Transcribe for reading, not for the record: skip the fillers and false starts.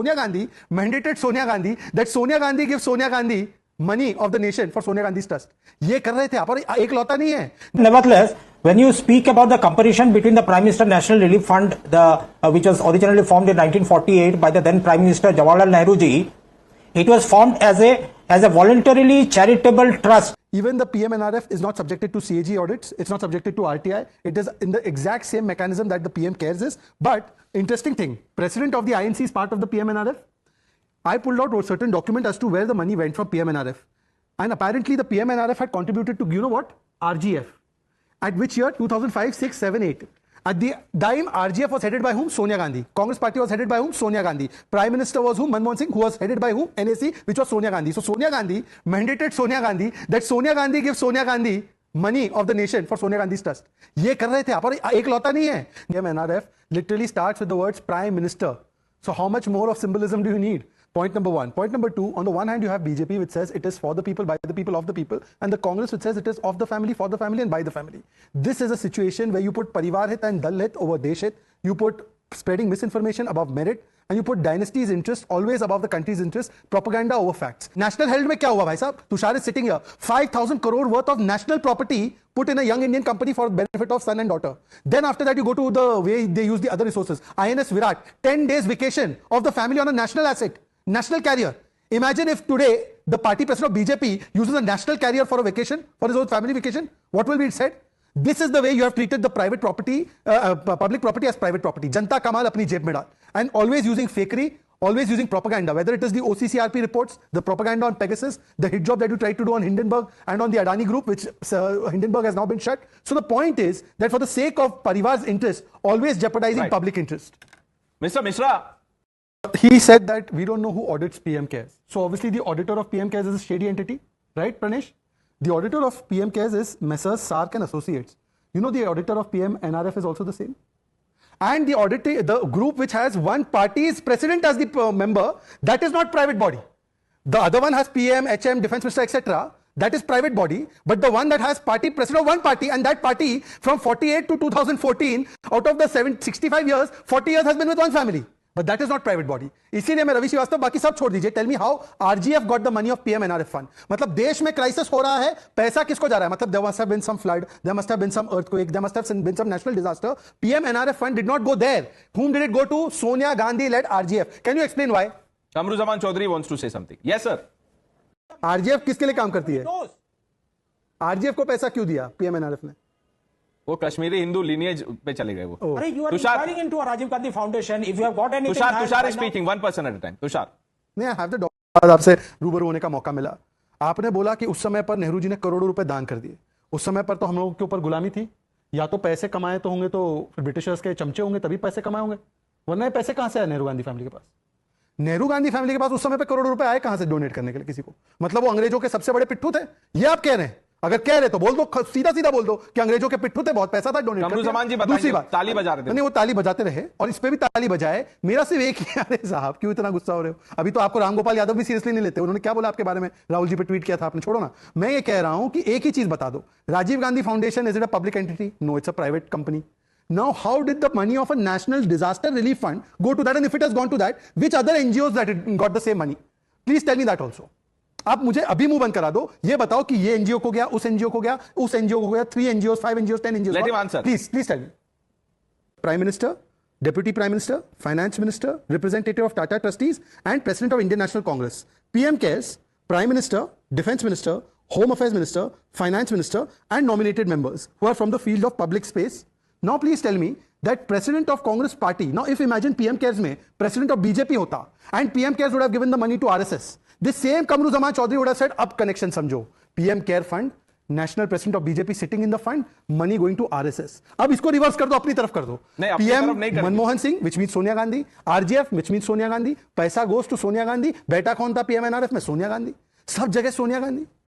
Sonia Gandhi mandated Sonia Gandhi that Sonia Gandhi give Sonia Gandhi money of the nation for Sonia Gandhi's trust. ये कर रहे थे आप, और एक लौता नहीं है. Nevertheless, when you speak about the comparison between the Prime Minister National Relief Fund, which was originally formed in 1948 by the then Prime Minister Jawaharlal Nehru ji, it was formed as a voluntarily charitable trust. Even the PMNRF is not subjected to CAG audits. It's not subjected to RTI. It is in the exact same mechanism that the PM cares is. But interesting thing, President of the INC is part of the PMNRF. I pulled out a certain document as to where the money went from PMNRF. And apparently the PMNRF had contributed to, you know what? RGF. At which year? 2005, 6, 7, 8. At the time, RGF was headed by whom? Sonia Gandhi. Congress party was headed by whom? Sonia Gandhi. Prime Minister was whom? Manmohan Singh, who was headed by whom? NAC, which was Sonia Gandhi. So Sonia Gandhi mandated Sonia Gandhi that Sonia Gandhi give Sonia Gandhi money of the nation for Sonia Gandhi's trust. ये कर रहे थे आप, और एक लौता नहीं है. PMNRF literally starts with the words Prime Minister. So how much more of symbolism do you need? Point number one. Point number two, on the one hand, you have BJP, which says it is for the people, by the people, of the people, and the Congress, which says it is of the family, for the family, and by the family. This is a situation where you put Parivar Hit and Dal Hit over Desh Hit, you put spreading misinformation above merit, and you put dynasty's interest always above the country's interest, propaganda over facts. National health में क्या हुआ भाई साहब? Tushar is sitting here. 5,000 crore worth of national property put in a young Indian company for benefit of son and daughter. Then after that you go to the way they use the other resources. INS Virat, 10 days vacation of the family on a national asset, national carrier. Imagine if today the party president of BJP uses a national carrier for a vacation, for his own family vacation. What will be said? This is the way you have treated the private property, public property as private property. Janta ka maal apni jeb mein daal. And always using fakery, always using propaganda, whether it is the OCCRP reports, the propaganda on Pegasus, the hit job that you tried to do on Hindenburg and on the Adani group, which Hindenburg has now been shut. So the point is that for the sake of Parivar's interest, always jeopardizing public interest. Mr. Mishra. He said that we don't know who audits PM Cares. So obviously the auditor of PM Cares is a shady entity, right, Pranesh? The auditor of PM Cares is Messrs. Sark and Associates. You know the auditor of PM NRF is also the same. And the auditor, the group which has one party's president as the member, that is not private body. The other one has PM, HM, Defense Minister, etc. That is private body. But the one that has party president of one party, and that party from 48 to 2014, out of the 65 years, 40 years has been with one family. But that is not private body. इसीलिए मैं रवि श्रीवास्तव बाकी सब छोड़ दीजिए. Tell me how RGF got the money of PMNRF fund. मतलब देश में crisis हो रहा है, पैसा किसको जा रहा है? मतलब there must have been some flood, there must have been some earthquake, there must have been some national disaster. PMNRF fund did not go there. Whom did it go to? Sonia Gandhi led RGF. Can you explain why? Kamruzaman Chaudhary wants to say something. Yes, sir. RGF किसके लिए काम करती है? RGF को पैसा क्यों दिया PMNRF ने? वो कश्मीरी हिंदू लीनिएज पे चले गए वो. अरे you are inquiring into a Rajiv Gandhi Foundation. If you have got anything. Tushar is speaking one person at a time. Tushar. नहीं, I have the document. आपसे रूबरू होने का मौका मिला. आपने बोला कि उस समय पर नेहरू जी ने करोड़ों रुपए दान कर दिए. उस समय पर तो हम लोगों के ऊपर गुलामी थी. या तो पैसे कमाए तो होंगे तो फिर ब्रिटिशर्स के चमचे होंगे तभी पैसे कमाए होंगे. वरना ये पैसे कहां से आए नेहरू गांधी फैमिली के पास? नेहरू गांधी फैमिली के पास उस समय पे करोड़ों रुपए आए कहां से डोनेट करने के लिए किसी को? मतलब वो अंग्रेजों के सबसे बड़े पिट्ठू थे. ये आप कह रहे हैं? अगर कह रहे तो बोल दो, सीधा सीधा बोल दो कि अंग्रेजों के पिट्ठू थे, बहुत पैसा था, डोनेट कर दिया. दूसरी बात, ताली बजा रहे थे. नहीं, वो ताली बजाते रहे और इस पे भी ताली बजाए. मेरा सिर्फ एक ही, अरे साहब क्यों इतना गुस्सा हो रहे हो? अभी तो आपको रामगोपाल यादव भी सीरियसली नहीं लेते. उन्होंने क्या बोला आपके बारे में? राहुल जी पे ट्वीट किया था आपने, छोड़ो ना. मैं ये कह रहा हूं कि एक ही चीज बता दो. Rajiv Gandhi Foundation, is it a public entity? No, it's a private company. Now, how did the money of a national disaster relief fund go to that? And if it has gone to that, which other NGOs that it got the same money? Please tell me that also. आप मुझे अभी मुंह बंद करा दो. ये बताओ कि ये एनजीओ को गया, उस एनजीओ को गया, उस एनजीओ को गया, 3 NGOs, 5 NGOs, 10 NGOs. Let him answer. Please tell me. Prime Minister, Deputy Prime Minister, Finance Minister, Representative of Tata Trustees, and President of Indian National Congress. PM cares, Prime Minister, Defense Minister, Home Affairs Minister, Finance Minister, and nominated members who are from the field of public space. Now please tell me that President of Congress Party, now if imagine PM cares में President of BJP होता and PM cares would have given the money to RSS, this same Kamruzaman Chaudhary would have said, up connection समझो, PM care fund, National President of BJP sitting in the fund, money going to RSS. अब इसको reverse कर दो, अपनी तरफ कर दो. PM Manmohan Singh, which means Sonia Gandhi, RGF, which means Sonia Gandhi, पैसा goes to Sonia Gandhi, बेटा कौन था PMNRF में? सोनिया गांधी. सब जगह सोनिया गांधी.